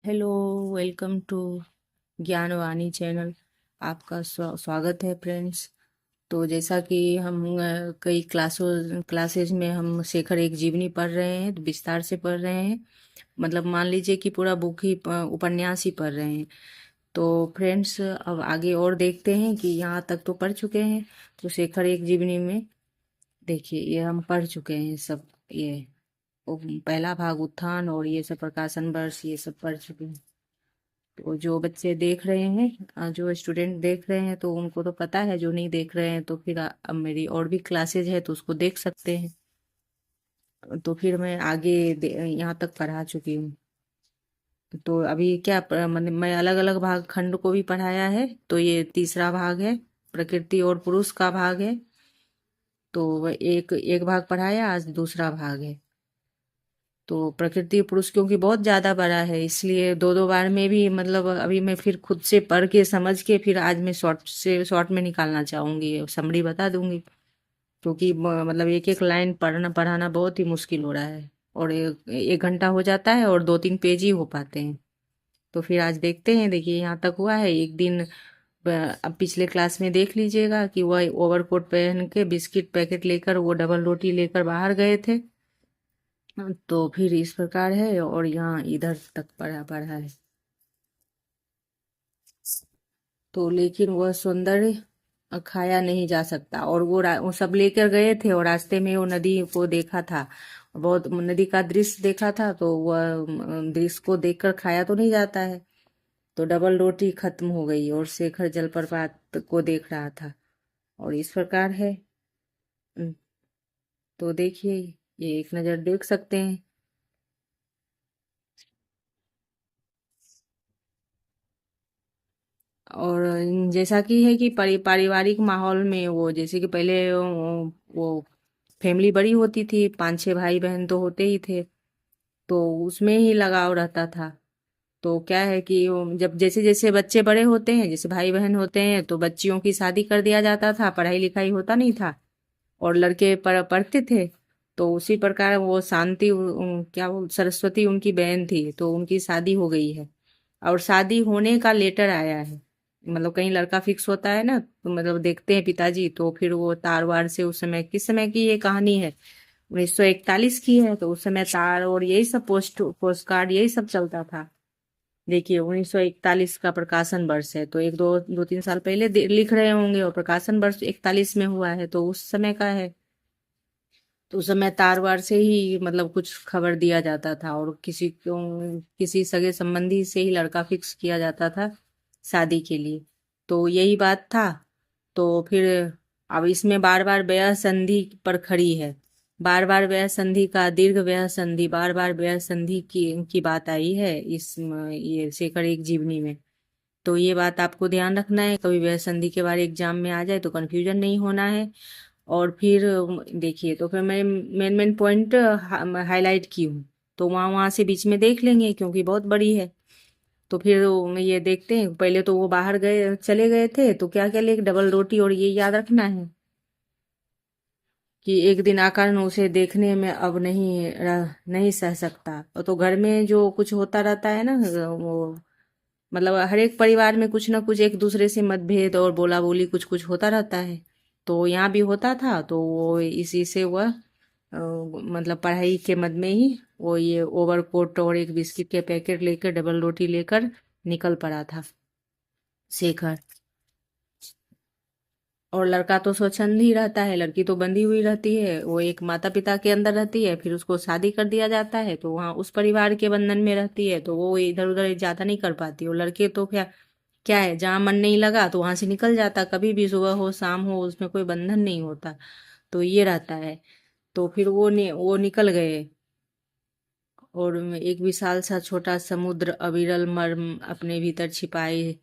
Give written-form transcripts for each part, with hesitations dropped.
Hello. Welcome to Gyanvani channel. आपका स्वागत है फ्रेंड्स। तो जैसा कि हम कई क्लासेज में हम शेखर एक जीवनी पढ़ रहे हैं, तो विस्तार से पढ़ रहे हैं। मतलब मान लीजिए कि पूरा बुक ही उपन्यास ही पढ़ रहे हैं। तो फ्रेंड्स, अब आगे और देखते हैं कि यहाँ तक तो पढ़ चुके हैं। तो शेखर एक जीवनी में देखिए, ये हम पढ़ चुके हैं सब। ये पहला भाग उत्थान और ये सब प्रकाशन वर्ष ये सब पढ़ चुके हैं। तो जो बच्चे देख रहे हैं, जो स्टूडेंट देख रहे हैं, तो उनको तो पता है। जो नहीं देख रहे हैं तो फिर अब मेरी और भी क्लासेज है तो उसको देख सकते हैं। तो फिर मैं आगे यहाँ तक पढ़ा चुकी हूँ। तो अभी क्या मतलब मैं अलग अलग भाग खंड को भी पढ़ाया है। तो ये तीसरा भाग है, प्रकृति और पुरुष का भाग है। तो वह एक एक भाग पढ़ाया, आज दूसरा भाग है। तो प्रकृति पुरुष क्योंकि बहुत ज्यादा बड़ा है, इसलिए दो दो बार में भी मतलब अभी मैं फिर खुद से पढ़ के समझ के फिर आज मैं शॉर्ट में निकालना चाहूंगी, समरी बता दूंगी। क्योंकि मतलब एक एक लाइन पढ़ना पढ़ाना बहुत ही मुश्किल हो रहा है। और एक घंटा हो जाता है और दो तीन पेज ही हो पाते हैं। तो फिर आज देखते हैं। देखिए यहाँ तक हुआ है। एक दिन अब पिछले क्लास में देख लीजिएगा कि वह ओवरकोट पहन के बिस्किट पैकेट लेकर वो डबल रोटी लेकर बाहर गए थे। तो फिर इस प्रकार है और यहाँ इधर तक पढ़ा पढ़ा है। तो लेकिन वह सौंदर्य खाया नहीं जा सकता। और वो सब लेकर गए थे और रास्ते में वो नदी को देखा था। बहुत नदी का दृश्य देखा था, तो वह दृश्य को देखकर खाया तो नहीं जाता है। तो डबल रोटी खत्म हो गई और शेखर जलप्रपात को देख रहा था। और इस प्रकार है। हम्म, तो देखिए, ये एक नज़र देख सकते हैं। और जैसा कि है कि पारिवारिक माहौल में वो जैसे कि पहले वो फैमिली बड़ी होती थी, पांच छह भाई बहन तो होते ही थे। तो उसमें ही लगाव रहता था। तो क्या है कि जब जैसे जैसे बच्चे बड़े होते हैं, जैसे भाई बहन होते हैं, तो बच्चियों की शादी कर दिया जाता था, पढ़ाई लिखाई होता नहीं था। और लड़के पढ़ते थे। तो उसी प्रकार वो शांति क्या वो सरस्वती उनकी बहन थी, तो उनकी शादी हो गई है। और शादी होने का लेटर आया है। मतलब कहीं लड़का फिक्स होता है ना, तो मतलब देखते हैं पिताजी, तो फिर वो तार वार से उस समय किस समय की ये कहानी है, 1941 की है। तो उस समय तार और यही सब पोस्ट कार्ड यही सब चलता था। देखिए 1941 का प्रकाशन वर्ष है, तो एक दो दो तीन साल पहले लिख रहे होंगे और प्रकाशन वर्ष 41 में हुआ है, तो उस समय का है। तो उस समय तार वार से ही मतलब कुछ खबर दिया जाता था और किसी सगे संबंधी से ही लड़का फिक्स किया जाता था शादी के लिए। तो यही बात था। तो फिर अब इसमें बार बार व्यय संधि पर खड़ी है। बार बार व्यय संधि का दीर्घ व्यय संधि, बार बार व्यय संधि की बात आई है ये शेखर एक जीवनी में। तो ये बात आपको ध्यान रखना है, कभी व्यय संधि के बारे एग्जाम में आ जाए तो कंफ्यूजन नहीं होना है। और फिर देखिए, तो फिर मैं मेन मेन पॉइंट हाईलाइट की हूँ। तो वहाँ वहाँ से बीच में देख लेंगे क्योंकि बहुत बड़ी है। तो फिर ये देखते हैं। पहले तो वो बाहर गए चले गए थे, तो क्या क्या ले डबल रोटी, और ये याद रखना है कि एक दिन आकर उसे देखने में अब नहीं सह सकता। और तो घर में जो कुछ होता रहता है ना, वो मतलब हर एक परिवार में कुछ ना कुछ एक दूसरे से मतभेद और बोला बोली कुछ कुछ होता रहता है। तो यहाँ भी होता था। तो वो इसी से वह मतलब पढ़ाई के मद में ही वो ये ओवरकोट और एक बिस्किट के पैकेट लेकर डबल रोटी लेकर निकल पड़ा था शेखर। और लड़का तो स्वच्छंद ही रहता है, लड़की तो बंधी हुई रहती है, वो एक माता पिता के अंदर रहती है। फिर उसको शादी कर दिया जाता है तो वहाँ उस परिवार के बंधन में रहती है, तो वो इधर उधर ज्यादा नहीं कर पाती। और लड़के तो क्या क्या है, जहाँ मन नहीं लगा तो वहां से निकल जाता, कभी भी सुबह हो शाम हो, उसमें कोई बंधन नहीं होता। तो ये रहता है। तो फिर वो निकल गए। और एक विशाल सा छोटा समुद्र अविरल मर्म अपने भीतर छिपाए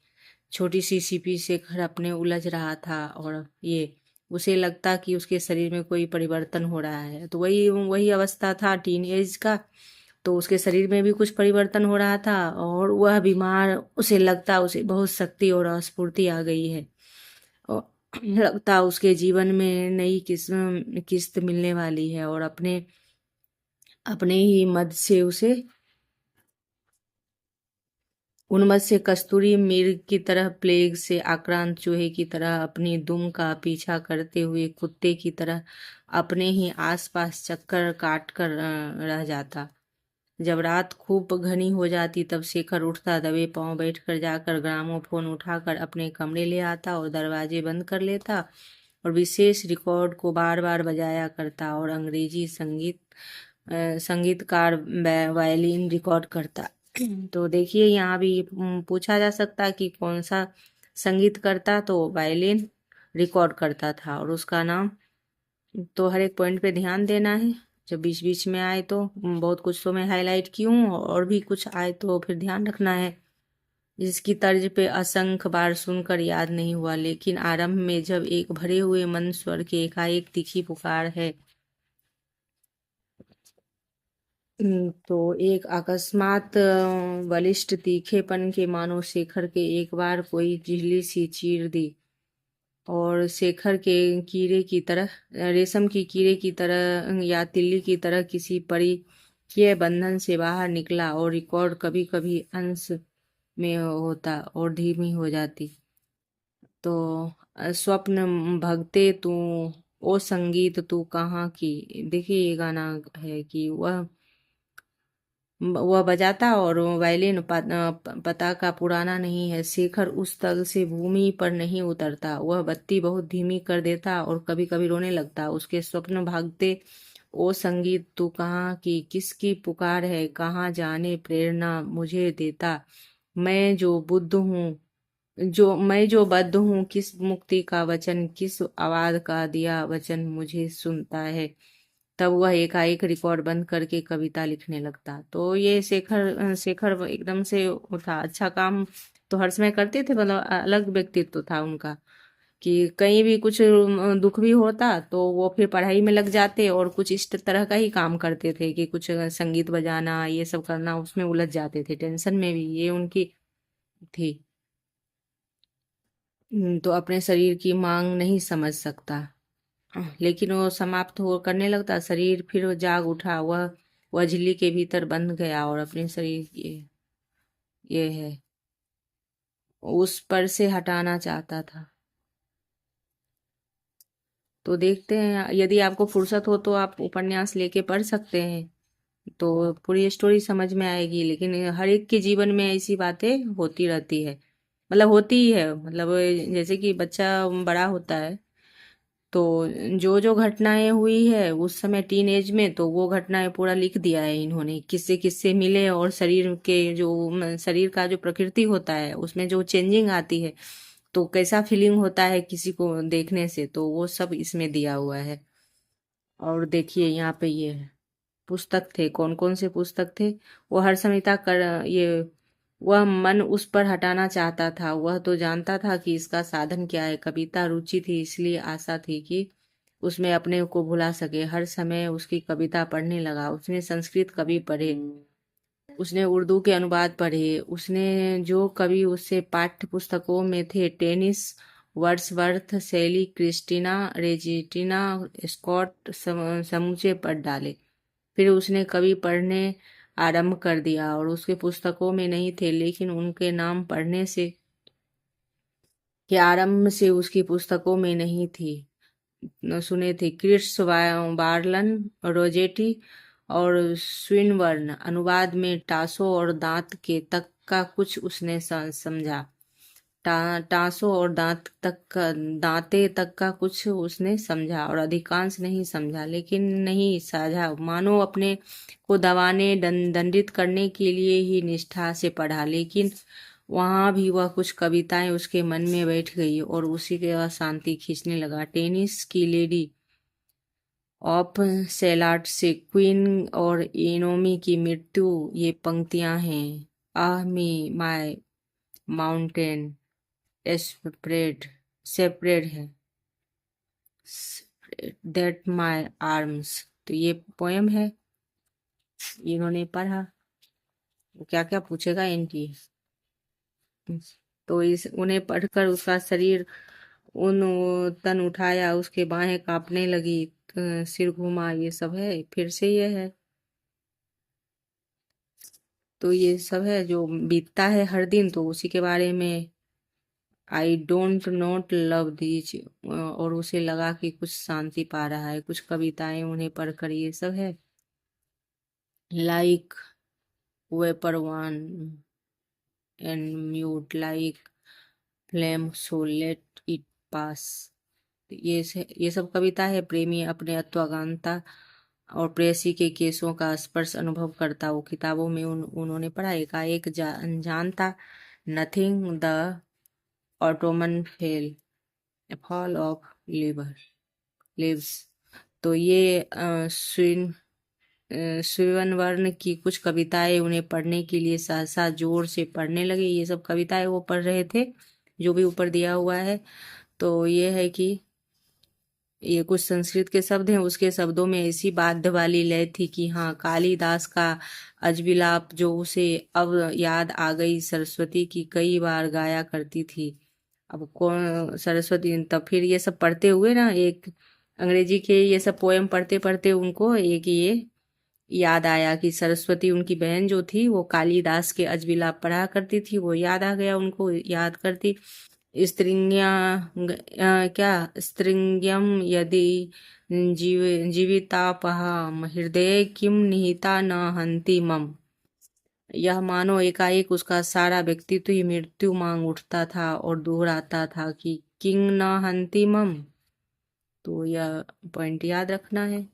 छोटी सी सीपी से घर अपने उलझ रहा था। और ये उसे लगता कि उसके शरीर में कोई परिवर्तन हो रहा है। तो वही वही अवस्था था टीन एज का। तो उसके शरीर में भी कुछ परिवर्तन हो रहा था और वह बीमार, उसे लगता उसे बहुत शक्ति और स्फूर्ति आ गई है। और लगता उसके जीवन में नई किस्त मिलने वाली है और अपने अपने ही मद से उसे उन्मत्त से कस्तूरी मृग की तरह, प्लेग से आक्रांत चूहे की तरह, अपनी दुम का पीछा करते हुए कुत्ते की तरह अपने ही आसपास चक्कर काट कर रह जाता। जब रात खूब घनी हो जाती तब शेखर उठता, दबे पांव बैठकर जाकर ग्रामोफोन उठाकर अपने कमरे ले आता और दरवाजे बंद कर लेता और विशेष रिकॉर्ड को बार बार बजाया करता और अंग्रेजी संगीतकार वायलिन रिकॉर्ड करता। तो देखिए यहाँ भी पूछा जा सकता है कि कौन सा संगीत करता, तो वायलिन रिकॉर्ड करता था। और उसका नाम, तो हर एक पॉइंट पे ध्यान देना है। जब बीच बीच में आए तो बहुत कुछ तो मैं हाईलाइट की हूँ, और भी कुछ आए तो फिर ध्यान रखना है। जिसकी तर्ज पे असंख्य बार सुनकर याद नहीं हुआ, लेकिन आरंभ में जब एक भरे हुए मन स्वर की एकाएक तीखी पुकार है, तो एक अकस्मात बलिष्ठ तीखेपन के मानो शेखर के एक बार कोई झिल्ली सी चीर दी और शेखर के कीड़े की तरह, रेशम की कीड़े की तरह या तिल्ली की तरह किसी परिचय बंधन से बाहर निकला। और रिकॉर्ड कभी कभी अंश में होता और धीमी हो जाती। तो स्वप्न भगते तू, ओ संगीत तू कहाँ की। देखिए ये गाना है कि वह बजाता और वायलिन पता का पुराना नहीं है। शेखर उस तल से भूमि पर नहीं उतरता, वह बत्ती बहुत धीमी कर देता और कभी कभी रोने लगता। उसके स्वप्न भागते, ओ संगीत तू कहाँ की, किसकी पुकार है, कहाँ जाने प्रेरणा मुझे देता। मैं जो बुद्ध हूँ, जो बद्ध हूँ, किस मुक्ति का वचन, किस आवाज का दिया वचन मुझे सुनता है। तब वह एकाएक रिकॉर्ड बंद करके कविता लिखने लगता। तो ये शेखर शेखर एकदम से था। अच्छा काम तो हर समय करते थे, मतलब अलग व्यक्तित्व था उनका कि कहीं भी कुछ दुख भी होता तो वो फिर पढ़ाई में लग जाते और कुछ इस तरह का ही काम करते थे कि कुछ संगीत बजाना ये सब करना, उसमें उलझ जाते थे, टेंशन में भी। ये उनकी थी। तो अपने शरीर की मांग नहीं समझ सकता, लेकिन वो समाप्त हो करने लगता, शरीर फिर वो जाग उठा। वह झिल्ली के भीतर बंध गया और अपने शरीर ये है उस पर से हटाना चाहता था। तो देखते हैं, यदि आपको फुर्सत हो तो आप उपन्यास लेके पढ़ सकते हैं, तो पूरी स्टोरी समझ में आएगी। लेकिन हर एक के जीवन में ऐसी बातें होती रहती है, मतलब होती ही है। मतलब जैसे कि बच्चा बड़ा होता है तो जो जो घटनाएं हुई है उस समय टीन एज में, तो वो घटनाएं पूरा लिख दिया है इन्होंने, किससे किससे मिले और शरीर के जो शरीर का जो प्रकृति होता है उसमें जो चेंजिंग आती है, तो कैसा फीलिंग होता है किसी को देखने से, तो वो सब इसमें दिया हुआ है। और देखिए यहाँ पे ये है, पुस्तक थे, कौन कौन से पुस्तक थे। वो हर संहिता कर ये वह मन उस पर हटाना चाहता था। वह तो जानता था कि इसका साधन क्या है। कविता रुचि थी, इसलिए आशा थी कि उसमें अपने को भुला सके। हर समय उसकी कविता पढ़ने लगा। उसने संस्कृत कवि पढ़े, उसने उर्दू के अनुवाद पढ़े, उसने जो कवि उससे पाठ्य पुस्तकों में थे, टेनिस, वर्ड्सवर्थ, शैली, क्रिस्टीना, रेजिटिना स्कॉट, समूचे पढ़ डाले। फिर उसने कवि पढ़ने आरंभ कर दिया और उसके पुस्तकों में नहीं थे, लेकिन उनके नाम पढ़ने से के आरंभ से उसकी पुस्तकों में नहीं थी, न सुने थे। क्रिट्स बार्लन, रोजेटी और स्विनबर्न। अनुवाद में टासो और दांत के तक का कुछ उसने समझा। टासो और दांते तक का कुछ उसने समझा और अधिकांश नहीं समझा, लेकिन नहीं साझा। मानो अपने को दबाने दंडित करने के लिए ही निष्ठा से पढ़ा, लेकिन वहां भी वह कुछ कविताएं उसके मन में बैठ गई और उसी के अशांति खींचने लगा। टेनिस की लेडी ऑफ सेलाट से क्वीन और इनोमी की मृत्यु, ये पंक्तियां हैं। आह मी माय माउंटेन सेपरेट सेपरेट है दैट माय आर्म्स। तो ये पोयम है, इन्होंने पढ़ा। क्या क्या पूछेगा एनटी। तो इस उन्हें पढ़कर उसका शरीर उन तन उठाया, उसके बाहें कांपने लगी, सिर घुमा, ये सब है। फिर से ये है। तो ये सब है जो बीतता है हर दिन, तो उसी के बारे में। I don't not love these, और उसे लगा कि कुछ शांति पा रहा है, कुछ कविताएं उन्हें पढ़कर, ये सब है। Like vapour one and mute like flame so let it pass. ये सब कविता है। प्रेमी अपने अत्वाकांता और प्रेयसी के केसों का स्पर्श अनुभव करता, वो किताबों में उन्होंने पढ़ा। एकाएक जानता nothing the Ottoman fall of lives. तो ये स्वीवनवर्ण की कुछ कविताएं उन्हें पढ़ने के लिए सहसा जोर से पढ़ने लगे। ये सब कविताएं वो पढ़ रहे थे जो भी ऊपर दिया हुआ है। तो ये है कि ये कुछ संस्कृत के शब्द हैं, उसके शब्दों में ऐसी बाध्य वाली लय थी कि हाँ, कालिदास का अजविलाप जो उसे अब याद आ गई, सरस्वती की कई बार गाया करती थी। अब कौन सरस्वती, तब फिर ये सब पढ़ते हुए ना, एक अंग्रेजी के ये सब पोएम पढ़ते पढ़ते उनको एक ये याद आया कि सरस्वती उनकी बहन जो थी वो कालिदास के अजविलाप पढ़ा करती थी, वो याद आ गया उनको, याद करती। स्त्रिंग्या क्या स्त्रिंग्यम यदि जीवितापहा हृदय किम निहिता न हंति मम। यह मानो एकाएक उसका सारा व्यक्तित्व ही मृत्यु मांग उठता था और दोहराता था कि किंग न हंति मम। तो यह पॉइंट याद रखना है।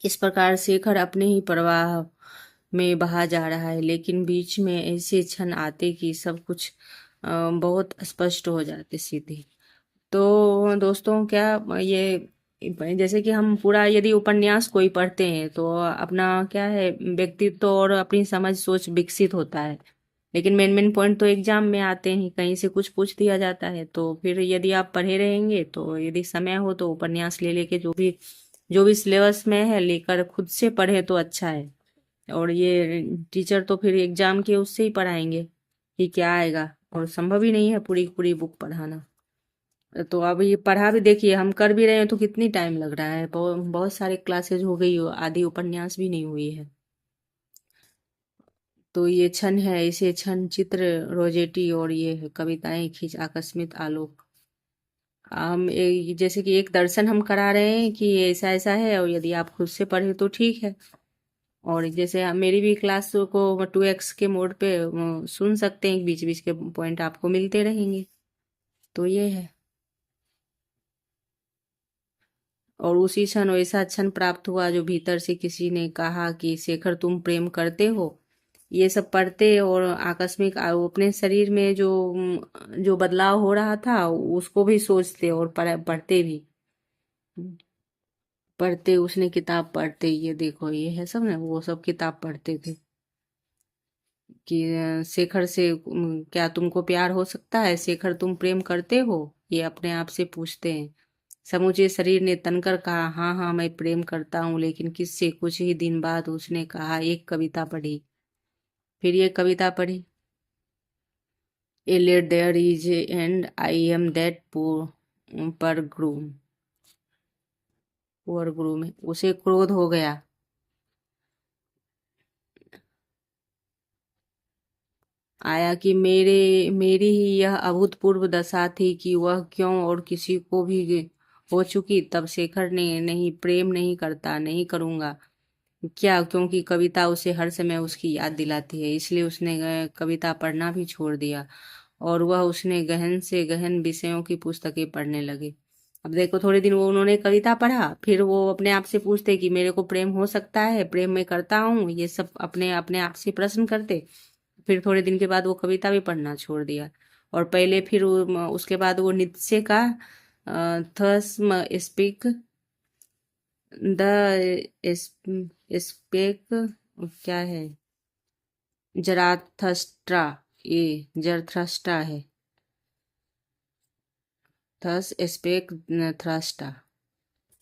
इस प्रकार शेखर अपने ही प्रवाह में बहा जा रहा है, लेकिन बीच में ऐसे क्षण आते कि सब कुछ बहुत स्पष्ट हो जाते सीधे। तो दोस्तों, क्या ये जैसे कि हम पूरा यदि उपन्यास कोई पढ़ते हैं तो अपना क्या है, व्यक्तित्व और अपनी समझ सोच विकसित होता है। लेकिन मेन मेन पॉइंट तो एग्जाम में आते हैं, कहीं से कुछ पूछ दिया जाता है। तो फिर यदि आप पढ़े रहेंगे तो यदि समय हो तो उपन्यास ले लेके जो भी सिलेबस में है लेकर खुद से पढ़े तो अच्छा है। और ये टीचर तो फिर एग्जाम के उससे ही पढ़ाएंगे कि क्या आएगा, और संभव ही नहीं है पूरी पूरी बुक पढ़ाना। तो अब ये पढ़ा भी देखिए, हम कर भी रहे हैं तो कितनी टाइम लग रहा है, बहुत सारे क्लासेज हो गई, आधी उपन्यास भी नहीं हुई है। तो ये क्षण है, इसे क्षण चित्र रोजेटी, और ये है कविताएं खींच आकस्मिक आलोक। हम जैसे कि एक दर्शन हम करा रहे हैं कि ऐसा ऐसा है, और यदि आप खुद से पढ़े तो ठीक है। और जैसे मेरी भी क्लास को 2x के मोड पे सुन सकते हैं, बीच बीच के पॉइंट आपको मिलते रहेंगे। तो ये है। और उसी क्षण वैसा क्षण प्राप्त हुआ जो भीतर से किसी ने कहा कि शेखर तुम प्रेम करते हो। ये सब पढ़ते और आकस्मिक अपने शरीर में जो बदलाव हो रहा था उसको भी सोचते और पढ़ते भी। पढ़ते, उसने किताब पढ़ते, ये देखो ये है सब ना, वो सब किताब पढ़ते थे कि शेखर से क्या तुमको प्यार हो सकता है, शेखर तुम प्रेम करते हो, ये अपने आप से पूछते हैं। समूचे शरीर ने तनकर कहा हाँ हाँ मैं प्रेम करता हूँ, लेकिन किससे। कुछ ही दिन बाद उसने कहा एक कविता पढ़ी। फिर ये कविता पढ़ी, a let there is and I am that पर ग्रूम है। उसे क्रोध हो गया, आया कि मेरी ही यह अभूतपूर्व दशा थी कि वह क्यों और किसी को भी हो चुकी। तब शेखर ने नहीं, प्रेम नहीं करता, नहीं करूँगा। क्या, क्योंकि कविता उसे हर समय उसकी याद दिलाती है, इसलिए उसने कविता पढ़ना भी छोड़ दिया और वह उसने गहन से गहन विषयों की पुस्तकें पढ़ने लगे। अब देखो, थोड़े दिन वो उन्होंने कविता पढ़ा, फिर वो अपने आप से पूछते कि मेरे को प्रेम हो सकता है, प्रेम में करता हूँ, ये सब अपने अपने आप से प्रश्न करते। फिर थोड़े दिन के बाद वो कविता भी पढ़ना छोड़ दिया। और पहले फिर उसके बाद वो नित्शे का थस स्पीक द स्पेक क्या है, जराथस्ट्रा, ये जरथ्रस्टा है, थस स्पेक थ्रस्टा।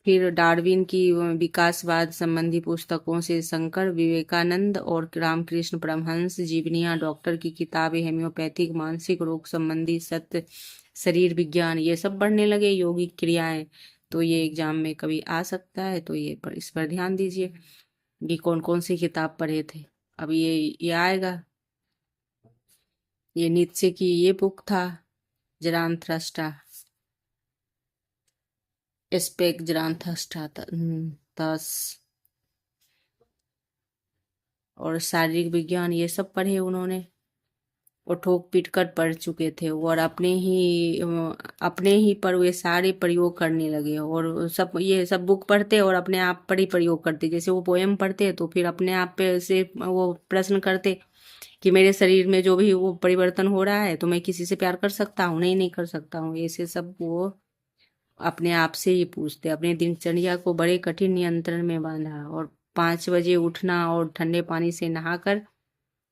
फिर डार्विन की विकासवाद संबंधी पुस्तकों से शंकर विवेकानंद और रामकृष्ण परमहंस जीवनियाँ, डॉक्टर की किताबें, होम्योपैथिक, मानसिक रोग संबंधी सत्य, शरीर विज्ञान, ये सब बढ़ने लगे, योगिक क्रियाएं। तो ये एग्जाम में कभी आ सकता है, तो ये इस पर ध्यान दीजिए कि कौन कौन सी किताब पढ़े थे। अब ये आएगा। ये नीचे की ये बुक था, जरानथ्रस्टा, एस्पेक जरानथ्रस्टा तस, और शारीरिक विज्ञान ये सब पढ़े उन्होंने। वो ठोक पीट कर पढ़ चुके थे वो, और अपने ही पर वे सारे प्रयोग करने लगे, और सब ये सब बुक पढ़ते और अपने आप पर ही प्रयोग करते। जैसे वो पोएम पढ़ते तो फिर अपने आप पे से वो प्रश्न करते कि मेरे शरीर में जो भी वो परिवर्तन हो रहा है तो मैं किसी से प्यार कर सकता हूँ, नहीं नहीं कर सकता हूँ, ऐसे सब वो अपने आप से ही पूछते। अपने दिनचर्या को बड़े कठिन नियंत्रण में बांधा, और 5 बजे उठना और ठंडे पानी से नहाकर,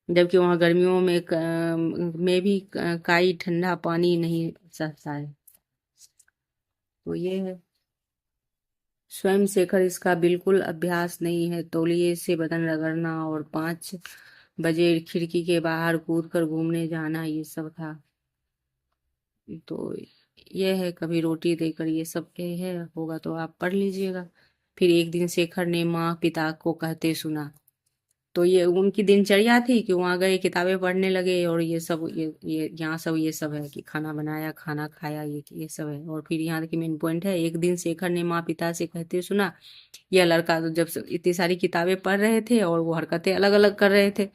जबकि वहाँ गर्मियों में भी काई ठंडा पानी नहीं सहता है। तो ये है। स्वयं शेखर इसका बिल्कुल अभ्यास नहीं है। तौलिए से बदन रगड़ना और 5 बजे खिड़की के बाहर कूद कर घूमने जाना, ये सब था। तो ये है, कभी रोटी देकर, ये सब ये है, होगा तो आप पढ़ लीजिएगा। फिर एक दिन शेखर ने माँ पिता को कहते सुना। तो ये उनकी दिनचर्या थी कि वहाँ गए, किताबें पढ़ने लगे, और ये सब ये यहाँ सब ये सब है कि खाना बनाया, खाना खाया, ये सब है। और फिर यहाँ की मेन पॉइंट है, एक दिन शेखर ने माँ पिता से कहते सुना। यह लड़का तो जब से इतनी सारी किताबें पढ़ रहे थे और वो हरकतें अलग अलग कर रहे थे,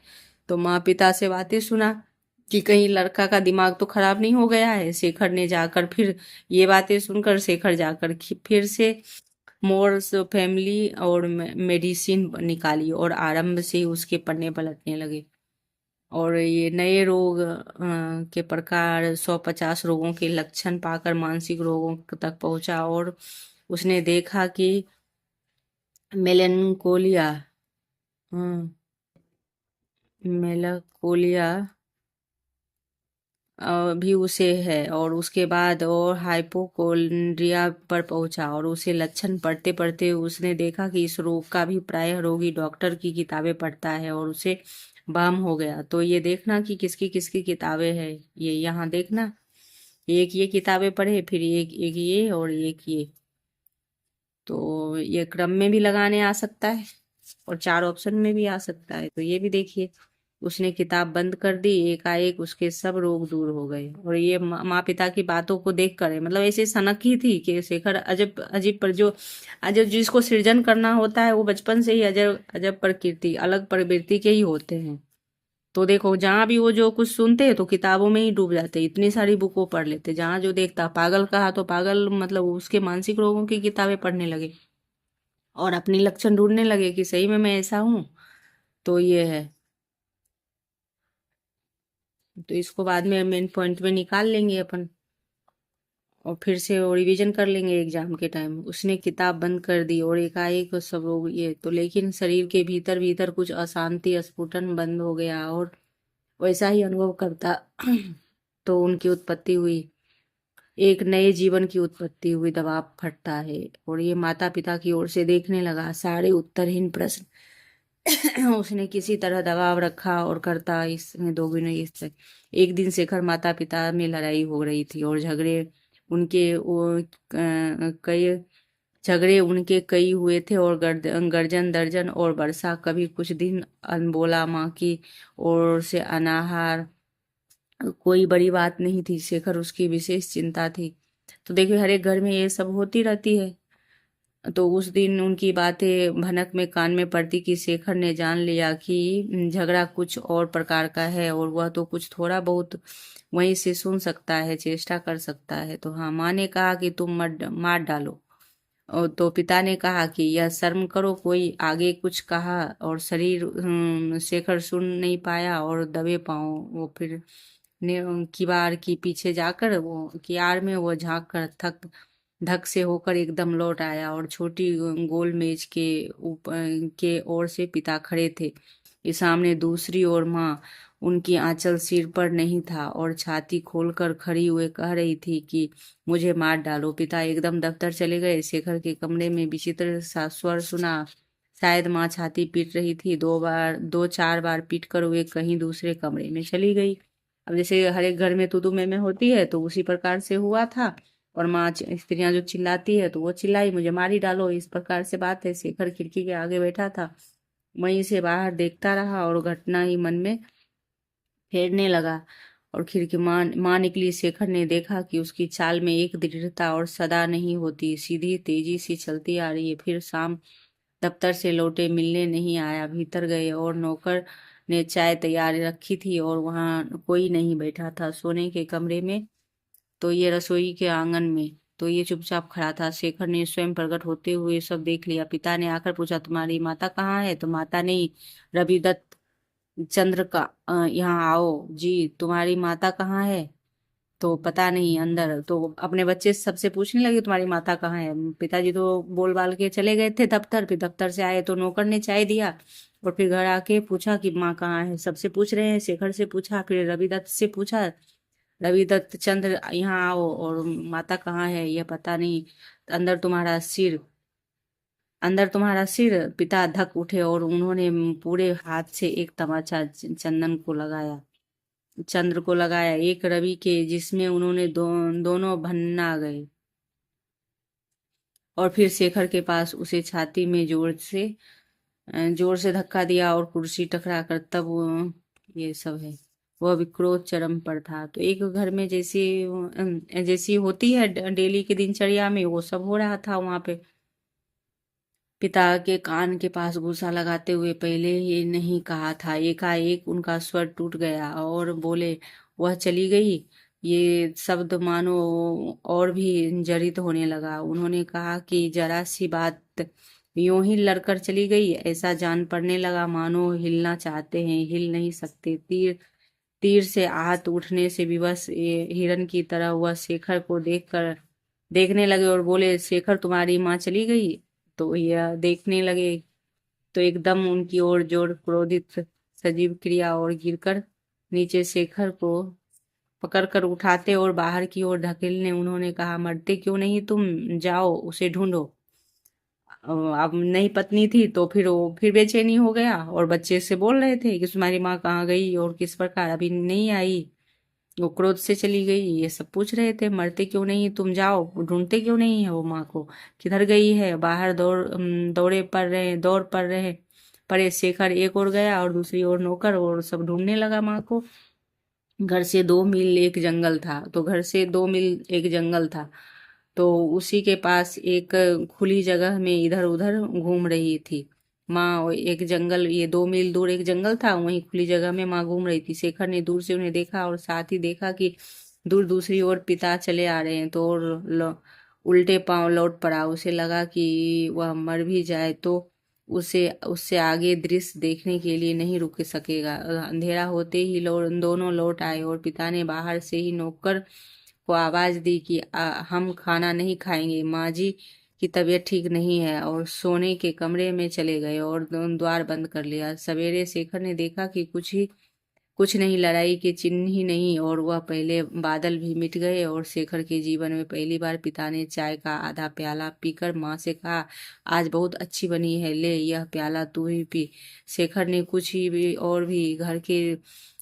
तो माँ पिता से बातें सुना कि कहीं लड़का का दिमाग तो खराब नहीं हो गया है। शेखर ने जाकर फिर ये बातें सुनकर शेखर जाकर फिर से मोर्स फैमिली और मेडिसिन निकाली, और आरंभ से ही उसके पन्ने पलटने लगे। और ये नए रोग के प्रकार 150 रोगों के लक्षण पाकर मानसिक रोगों तक पहुंचा, और उसने देखा कि मेलेंकोलिया, मेलाकोलिया भी उसे है, और उसके बाद और हाइपोकोन्ड्रिया पर पहुंचा, और उसे लक्षण पढ़ते पढ़ते उसने देखा कि इस रोग का भी प्रायः रोगी डॉक्टर की किताबें पढ़ता है, और उसे वहम हो गया। तो ये देखना कि किसकी किसकी किताबें हैं, ये यहाँ देखना, एक ये किताबें पढ़े, फिर एक एक ये और एक ये। तो ये क्रम में भी लगाने आ सकता है और 4 ऑप्शन में भी आ सकता है, तो ये भी देखिए। उसने किताब बंद कर दी, एकाएक उसके सब रोग दूर हो गए। और ये माँ पिता की बातों को देख कर, मतलब ऐसे सनक ही थी कि शेखर अजब अजीब पर जो अजब जिसको सृजन करना होता है वो बचपन से ही अजब अजब प्रकृति अलग प्रवृत्ति के ही होते हैं। तो देखो, जहाँ भी वो जो कुछ सुनते तो किताबों में ही डूब जाते, इतनी सारी बुकों पढ़ लेते। जहाँ जो देखता, पागल कहा तो पागल, मतलब उसके मानसिक रोगों की किताबें पढ़ने लगे और अपनी लक्षण ढूंढने लगे कि सही में मैं ऐसा हूँ। तो ये है। तो इसको बाद में मेन पॉइंट में निकाल लेंगे अपन, और फिर से वो रिवीजन कर लेंगे एग्जाम के टाइम। उसने किताब बंद कर दी और एकाएक सब लोग ये तो, लेकिन शरीर के भीतर भीतर कुछ अशांति स्फुटन बंद हो गया, और वैसा ही अनुभव करता तो उनकी उत्पत्ति हुई, एक नए जीवन की उत्पत्ति हुई। दबाव फटता है, और ये माता पिता की ओर से देखने लगा, सारे उत्तरहीन प्रश्न उसने किसी तरह दबाव रखा और करता इसमें दोगुनी इस। एक दिन शेखर माता पिता में लड़ाई हो रही थी, और कई झगड़े उनके कई हुए थे, और गर्जन दर्जन और वर्षा कभी कुछ दिन अनबोला माँ की ओर से अनाहार, कोई बड़ी बात नहीं थी। शेखर उसकी विशेष चिंता थी। तो देखिए, हर एक घर में ये सब होती रहती है। तो उस दिन उनकी बातें भनक में कान में पड़ती कि शेखर ने जान लिया कि झगड़ा कुछ और प्रकार का है, और वह तो कुछ थोड़ा बहुत वहीं से सुन सकता है, चेष्टा कर सकता है। तो हाँ, माँ ने कहा कि तुम मत मार डालो, और तो पिता ने कहा कि यह शर्म करो, कोई आगे कुछ कहा, और शरीर शेखर सुन नहीं पाया, और दबे पाँव वो फिर ने किवाड़ की पीछे जाकर वो कियार में वो झांक कर थक धक से होकर एकदम लौट आया, और छोटी गोल मेज के ऊपर के ओर से पिता खड़े थे, ये सामने दूसरी ओर माँ। उनकी आंचल सिर पर नहीं था, और छाती खोलकर खड़ी हुए कह रही थी कि मुझे मार डालो। पिता एकदम दफ्तर चले गए। शेखर के कमरे में विचित्र सा स्वर सुना, शायद माँ छाती पीट रही थी। 2-4 बार पीट कर वे कहीं दूसरे कमरे में चली गई। अब जैसे हर एक घर में तू मैं होती है, तो उसी प्रकार से हुआ था। और माँ स्त्रियां जो चिल्लाती है तो वो चिल्लाई, मुझे मार ही डालो, इस प्रकार से बात है। शेखर खिड़की के आगे बैठा था, वहीं से बाहर देखता रहा और घटना ही मन में फेरने लगा। और खिड़की माँ निकली। शेखर ने देखा कि उसकी चाल में एक दृढ़ता और सदा नहीं होती, सीधी तेजी से चलती आ रही है। फिर शाम दफ्तर से लौटे, मिलने नहीं आया। भीतर गए और नौकर ने चाय तैयार रखी थी और वहां कोई नहीं बैठा था। सोने के कमरे में तो ये रसोई के आंगन में तो ये चुपचाप खड़ा था। शेखर ने स्वयं प्रकट होते हुए सब देख लिया। पिता ने आकर पूछा, तुम्हारी माता कहाँ है? तो माता नहीं, रविदत्त चंद्र का यहाँ आओ जी। तुम्हारी माता कहाँ है? तो पता नहीं, अंदर। तो अपने बच्चे सबसे पूछने लगे, तुम्हारी माता कहाँ है? पिताजी तो बोल बाल के चले गए थे दफ्तर। फिर दफ्तर से आए तो नौकर ने चाय दिया और फिर घर आके पूछा कि माँ कहाँ है। सबसे पूछ रहे हैं। शेखर से पूछा, फिर रविदत्त से पूछा, रविदत्त चंद्र यहाँ आओ। और माता कहाँ है? यह पता नहीं। अंदर तुम्हारा सिर अंदर तुम्हारा सिर। पिता धक उठे और उन्होंने पूरे हाथ से एक तमाचा चंदन को लगाया चंद्र को लगाया, एक रवि के, जिसमें उन्होंने दोनों भन्ना गए। और फिर शेखर के पास उसे छाती में जोर से धक्का दिया और कुर्सी टकरा कर तब ये सब है। वह विक्रोध चरम पर था। तो एक घर में जैसी होती है डेली की दिनचर्या में, वो सब हो रहा था वहां पे। पिता के कान के पास गुस्सा लगाते हुए, पहले ये नहीं कहा था। एकाएक उनका स्वर टूट गया और बोले, वह चली गई। ये शब्द मानो और भी जरित होने लगा। उन्होंने कहा कि जरा सी बात यूं ही लड़कर चली गई। ऐसा जान पड़ने लगा मानो हिलना चाहते हैं, हिल नहीं सकते। तीर तीर से आहत उठने से विवश हिरन की तरह वह शेखर को देखने लगे और बोले, शेखर तुम्हारी माँ चली गई? तो यह देखने लगे तो एकदम उनकी ओर जोर क्रोधित सजीव क्रिया और गिरकर नीचे शेखर को पकड़कर उठाते और बाहर की ओर ढकेलने उन्होंने कहा, मरते क्यों नहीं तुम? जाओ उसे ढूंढो। अब नई पत्नी थी तो फिर वो फिर बेचैनी हो गया और बच्चे से बोल रहे थे कि तुम्हारी माँ कहाँ गई और किस प्रकार, अभी नहीं आई, वो क्रोध से चली गई। ये सब पूछ रहे थे, मरते क्यों नहीं तुम? जाओ ढूंढते क्यों नहीं है वो माँ को, किधर गई है? बाहर दौड़ पड़ रहे पड़े। शेखर एक ओर गया और दूसरी ओर नौकर, और सब ढूंढने लगा माँ को। घर से 2 मील एक जंगल था। तो उसी के पास एक खुली जगह में इधर उधर घूम रही थी माँ। एक जंगल, ये 2 मील दूर एक जंगल था, वहीं खुली जगह में माँ घूम रही थी। शेखर ने दूर से उन्हें देखा और साथ ही देखा कि दूर दूसरी ओर पिता चले आ रहे हैं। तो उल्टे पांव लौट पड़ा। उसे लगा कि वह मर भी जाए तो उसे उससे आगे दृश्य देखने के लिए नहीं रुक सकेगा। अंधेरा होते ही दोनों लौट आए और पिता ने बाहर से ही नौकर को आवाज दी कि हम खाना नहीं खाएंगे, माँ जी की तबीयत ठीक नहीं है। और सोने के कमरे में चले गए और द्वार बंद कर लिया। सवेरे शेखर ने देखा कि कुछ नहीं, लड़ाई के चिन्ह ही नहीं, और वह पहले बादल भी मिट गए। और शेखर के जीवन में पहली बार पिता ने चाय का आधा प्याला पीकर माँ से कहा, आज बहुत अच्छी बनी है, ले यह प्याला तू ही पी। शेखर ने कुछ ही भी और भी घर के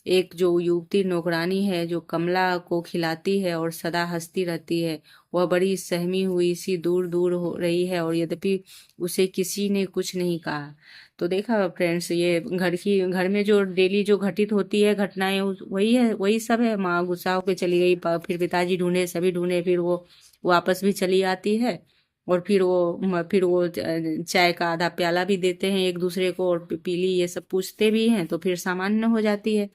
एक जो युवती नौकरानी है जो कमला को खिलाती है और सदा हंसती रहती है, वह बड़ी सहमी हुई सी दूर दूर हो रही है, और यद्यपि उसे किसी ने कुछ नहीं कहा। तो देखा फ्रेंड्स, ये घर में जो डेली जो घटित होती है घटनाएं, वही है, वही सब है। माँ गुस्सा होकर चली गई, फिर पिताजी ढूंढे, सभी ढूंढे, फिर वो वापस भी चली आती है। और फिर वो चाय का आधा प्याला भी देते हैं एक दूसरे को, और पीली ये सब पूछते भी हैं, तो फिर सामान्य हो जाती है।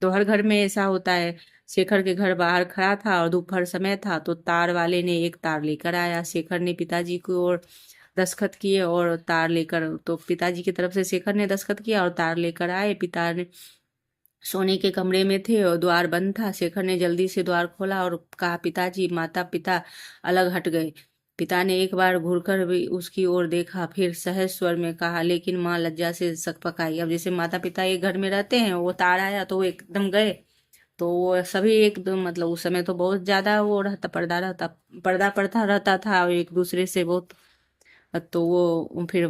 तो हर घर में ऐसा होता है। शेखर के घर बाहर खड़ा था और दोपहर समय था, तो तार वाले ने एक तार लेकर आया। शेखर ने पिताजी की ओर दस्तखत किए और तार लेकर, तो पिताजी की तरफ से शेखर ने दस्तखत किया और तार लेकर आए। पिता ने सोने के कमरे में थे और द्वार बंद था। शेखर ने जल्दी से द्वार खोला और कहा, पिताजी। माता पिता अलग हट गए। पिता ने एक बार घूरकर भी उसकी ओर देखा, फिर सहज स्वर में कहा, लेकिन माँ लज्जा से सकपकाई। अब जैसे माता पिता एक घर में रहते हैं, वो तार आया तो वो एकदम गए। तो वो सभी एकदम, मतलब उस समय तो बहुत ज्यादा वो रहता, पर्दा पड़ता रहता था और एक दूसरे से बहुत। तो वो फिर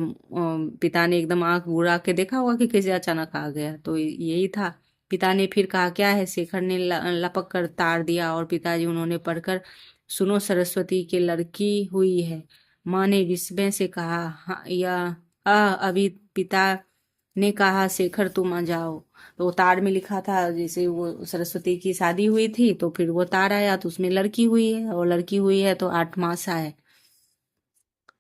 पिता ने एकदम आंख बुरा के देखा होगा कि कैसे अचानक आ गया, तो यही था। पिता ने फिर कहा, क्या है? शेखर ने लपक कर तार दिया और पिताजी उन्होंने पढ़कर, सुनो सरस्वती की लड़की हुई है। माँ ने विस्मय से कहा, हाँ, यह अभी पिता ने कहा शेखर तुम आ जाओ। तो वो तार में लिखा था, जैसे वो सरस्वती की शादी हुई थी तो फिर वो तार आया तो उसमें लड़की हुई है, और लड़की हुई है तो 8 मास है।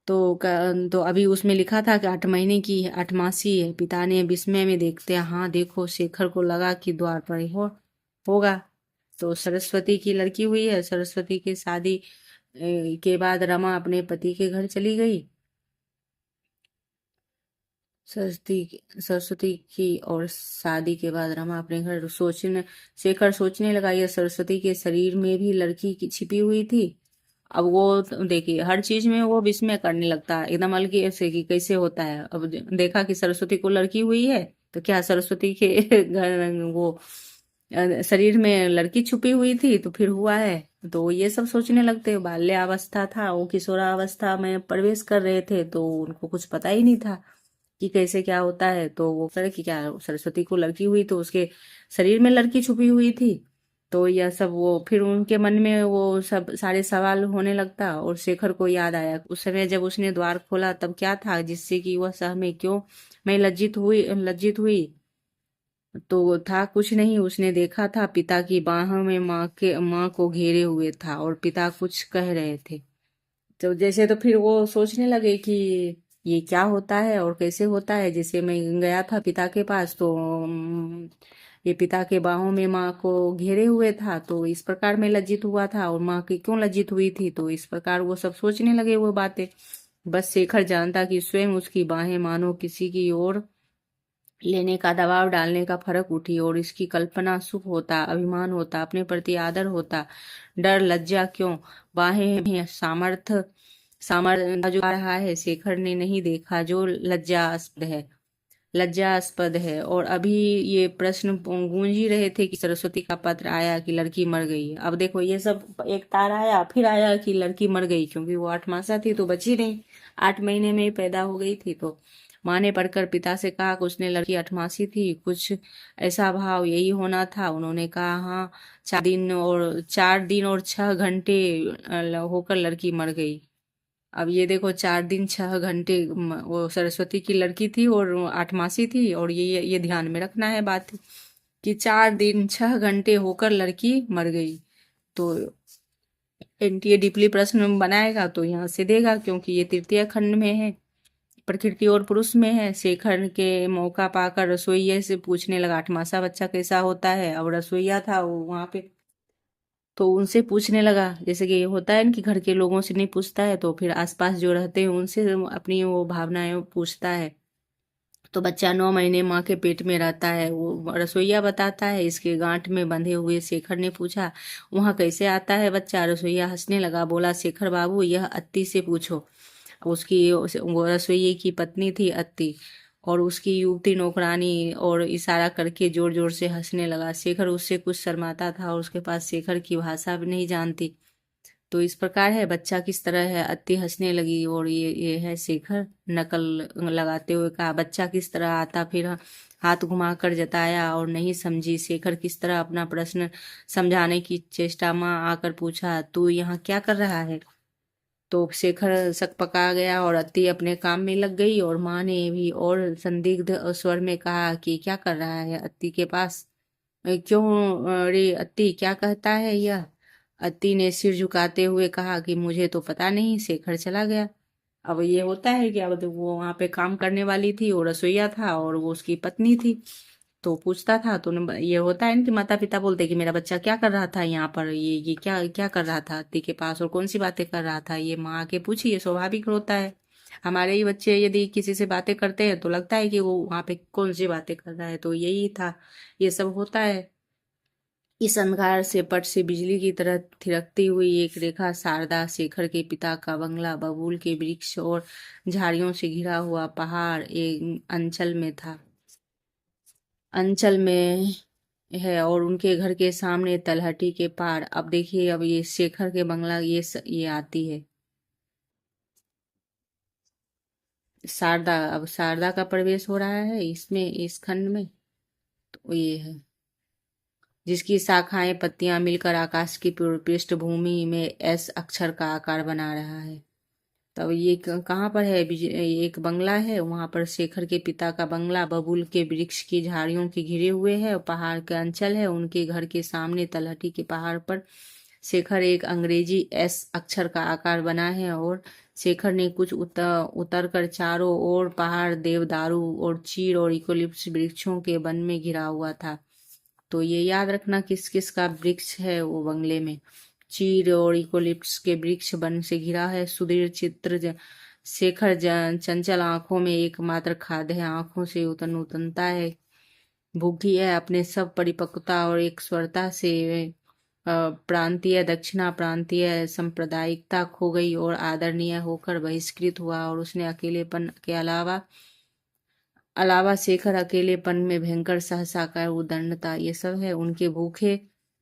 तो अभी उसमें लिखा था कि 8 महीने की है, 8 मासी है। पिता ने विस्मय में देखते, हाँ देखो, शेखर को लगा कि द्वार पर ही होगा। तो सरस्वती की लड़की हुई है। सरस्वती की शादी के बाद रमा अपने पति के घर चली गई। सरस्वती की और शादी के बाद रमा अपने घर सोचने शेखर सोचने लगा, यह सरस्वती के शरीर में भी लड़की की छिपी हुई थी। अब वो देखिए हर चीज में वो विस्मय करने लगता है, एकदम अलग से कि कैसे होता है। अब देखा कि सरस्वती को लड़की हुई है, तो क्या सरस्वती के घर वो शरीर में लड़की छुपी हुई थी तो फिर हुआ है। तो ये सब सोचने लगते। बाल्यावस्था था, वो किशोरावस्था में प्रवेश कर रहे थे, तो उनको कुछ पता ही नहीं था कि कैसे क्या होता है। तो वो करे कि क्या सरस्वती को लड़की हुई तो उसके शरीर में लड़की छुपी हुई थी। तो यह सब वो फिर उनके मन में वो सब सारे सवाल होने लगता। और शेखर को याद आया उस समय जब उसने द्वार खोला तब क्या था जिससे कि वह सहमे क्यों। मैं लज्जित हुई। तो था कुछ नहीं, उसने देखा था पिता की बाहों में माँ को घेरे हुए था और पिता कुछ कह रहे थे। तो जैसे तो फिर वो सोचने लगे कि ये क्या होता है और कैसे होता है। जैसे मैं गया था पिता के पास तो ये पिता के बाहों में माँ को घेरे हुए था, तो इस प्रकार मैं लज्जित हुआ था। और माँ की क्यों लज्जित हुई थी, तो इस प्रकार वो सब सोचने लगे वो बातें। बस शेखर जानता कि स्वयं उसकी बाहें मानो किसी की ओर लेने का दबाव डालने का फर्क उठी, और इसकी कल्पना सुख होता, अभिमान होता, अपने प्रति आदर होता। डर लज्जा क्यों, बाहें भी सामर्थ्य जो आ रहा है शेखर ने नहीं देखा, जो लज्जास्पद है। और अभी ये प्रश्न गूंज ही रहे थे कि सरस्वती का पत्र आया कि लड़की मर गई। अब देखो ये सब एक तार आया, फिर आया कि लड़की मर गई, क्योंकि वो 8 मासा थी तो बची नहीं, 8 महीने में ही पैदा हो गई थी। तो माँ ने पढ़कर पिता से कहा कि उसने लड़की 8 मासी थी, कुछ ऐसा भाव यही होना था। उन्होंने कहा हाँ, 4 दिन और 6 घंटे होकर लड़की मर गई। अब ये देखो 4 दिन 6 घंटे वो सरस्वती की लड़की थी और 8 मासी थी। और ये ध्यान में रखना है बात कि 4 दिन 6 घंटे होकर लड़की मर गई। तो एनटीए डीपली प्रश्न बनाएगा तो यहाँ से देगा, क्योंकि ये तृतीय खंड में है, प्रकृति और पुरुष में है। शेखर के मौका पाकर रसोइये से पूछने लगा 8 मासा बच्चा कैसा होता है। अब रसोईया था वो वहां पे, तो उनसे पूछने लगा। जैसे कि होता है ना कि घर के लोगों से नहीं पूछता है तो फिर आसपास जो रहते हैं उनसे अपनी वो भावनाएं पूछता है। तो बच्चा 9 महीने माँ के पेट में रहता है, वो रसोईया बताता है। इसके गांठ में बंधे हुए शेखर ने पूछा वहां कैसे आता है बच्चा। रसोईया हंसने लगा, बोला शेखर बाबू यह अत्ती से पूछो। उसकी वो रसोइये की पत्नी थी अत्ती, और उसकी युवती नौकरानी, और इशारा करके जोर जोर से हंसने लगा। शेखर उससे कुछ शर्माता था और उसके पास शेखर की भाषा भी नहीं जानती। तो इस प्रकार है बच्चा किस तरह है। अत्ती हंसने लगी और ये है शेखर। नकल लगाते हुए कहा बच्चा किस तरह आता, फिर हाथ घुमाकर जताया और नहीं समझी। शेखर किस तरह अपना प्रश्न समझाने की चेष्टा। माँ आकर पूछा तू यहाँ क्या कर रहा है। तो शेखर सकपका गया और अत्ती अपने काम में लग गई। और माँ ने भी और संदिग्ध स्वर में कहा कि क्या कर रहा है अत्ती के पास। क्यों रे अत्ती, क्या कहता है यह। अत्ती ने सिर झुकाते हुए कहा कि मुझे तो पता नहीं। शेखर चला गया। अब ये होता है कि अब तो वो वहां पे काम करने वाली थी, वो रसोईया था और वो उसकी पत्नी थी। तो पूछता था तो ये होता है ना कि माता पिता बोलते कि मेरा बच्चा क्या कर रहा था यहाँ पर, ये क्या क्या कर रहा था अत्ती के पास और कौन सी बातें कर रहा था। ये माँ आके पूछी, ये स्वाभाविक होता है। हमारे ही बच्चे यदि किसी से बातें करते हैं तो लगता है कि वो वहां पे कौन सी बातें कर रहा है। तो यही था, ये सब होता है। इस अंधकार से पट से बिजली की तरह थिरकती हुई एक रेखा शारदा शेखर के पिता का बंगला, बबूल के वृक्ष और झाड़ियों से घिरा हुआ पहाड़ एक अंचल में है, और उनके घर के सामने तलहटी के पार। अब देखिए अब ये शेखर के बंगला ये आती है शारदा। अब शारदा का प्रवेश हो रहा है इसमें, इस खंड में। तो ये है जिसकी शाखाएं पत्तियां मिलकर आकाश की पृष्ठभूमि में एस अक्षर का आकार बना रहा है। तब ये कहाँ पर है, एक बंगला है, वहां पर शेखर के पिता का बंगला बबूल के वृक्ष की झाड़ियों के घिरे हुए है, और पहाड़ के अंचल है। उनके घर के सामने तलहटी के पहाड़ पर शेखर एक अंग्रेजी एस अक्षर का आकार बना है, और शेखर ने कुछ उतर कर चारों ओर पहाड़ देवदारू और चीड़ और इकोलिप्स वृक्षों के वन में घिरा हुआ था। तो ये याद रखना किस किस का वृक्ष है वो बंगले में। चीड़ और इकोलिप्स के वृक्ष वन से घिरा है। सुधीर चित्र शेखर चंचल आंखों में एकमात्र खाद्य है, आंखों से उतनता है, भूखी है, अपने सब परिपक्वता और एक स्वरता से प्रांतीय दक्षिणा प्रांतीय सांप्रदायिकता खो गई और आदरणीय होकर बहिष्कृत हुआ। और उसने अकेलेपन के अलावा शेखर अकेलेपन में भयंकर सहसाकार उद्दंडता, ये सब है। उनके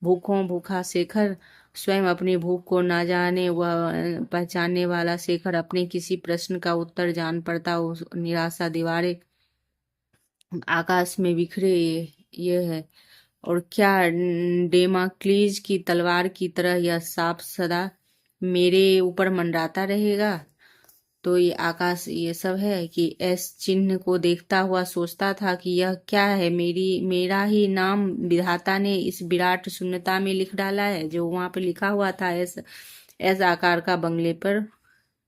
भूखा शेखर स्वयं अपनी भूख को ना जाने वह पहचानने वाला शेखर अपने किसी प्रश्न का उत्तर जान पड़ता। उस निराशा दीवारें आकाश में बिखरे, ये है। और क्या डेमाक्लीज की तलवार की तरह यह सांप सदा मेरे ऊपर मंडराता रहेगा। तो ये आकाश, ये सब है कि एस चिन्ह को देखता हुआ सोचता था कि यह क्या है, मेरा ही नाम विधाता ने इस विराट शून्यता में लिख डाला है। जो वहां पे लिखा हुआ था एस आकार का बंगले पर,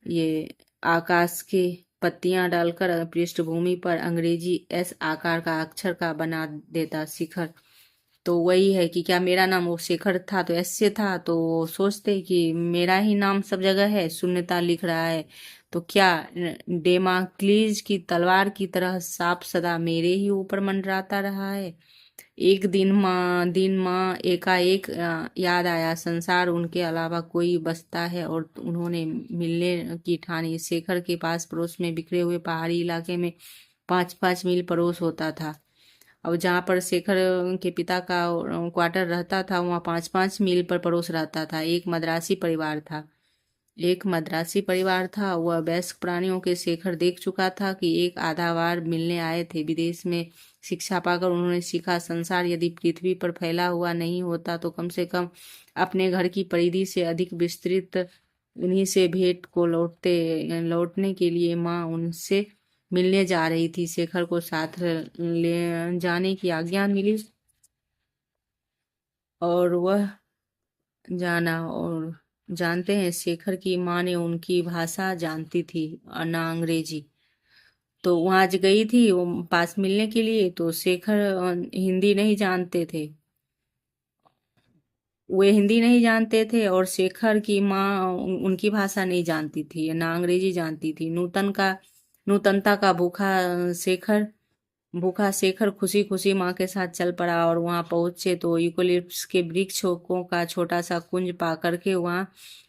ये आकाश के पत्तियां डालकर पृष्ठभूमि पर अंग्रेजी एस आकार का अक्षर का बना देता शिखर। तो वही है कि क्या मेरा नाम वो शेखर था तो एस से था, तो वो सोचते कि मेरा ही नाम सब जगह है, शून्यता लिख रहा है। तो क्या डेमाक्लीज की तलवार की तरह सांप सदा मेरे ही ऊपर मंडराता रहा है। एक दिन माँ एकाएक याद आया, संसार उनके अलावा कोई बसता है, और उन्होंने मिलने की ठानी। शेखर के पास पड़ोस में बिखरे हुए पहाड़ी इलाके में 5-5 मील पड़ोस होता था। अब जहाँ पर शेखर के पिता का क्वार्टर रहता था, वहाँ 5-5 मील पर पड़ोस रहता था एक मद्रासी परिवार था। वह वयस्क प्राणियों के शेखर देख चुका था कि एक आधा बार मिलने आए थे। विदेश में शिक्षा पाकर उन्होंने सीखा, संसार यदि पृथ्वी पर फैला हुआ नहीं होता तो कम से कम अपने घर की परिधि से अधिक विस्तृत। उन्हीं से भेंट को लौटने के लिए माँ उनसे मिलने जा रही थी। शेखर को साथ ले जाने की आज्ञा मिली और वह जाना। और जानते हैं, शेखर की माँ ने उनकी भाषा जानती थी, ना अंग्रेजी। तो वहां आज गई थी वो पास मिलने के लिए, तो शेखर हिंदी नहीं जानते थे, वे हिंदी नहीं जानते थे, और शेखर की माँ उनकी भाषा नहीं जानती थी, ना अंग्रेजी जानती थी। नूतनता का भूखा शेखर खुशी खुशी माँ के साथ चल पड़ा। और वहां पहुंचे तो यूकेलिप्टस के वृक्षों का छोटा सा कुंज पा करके वहां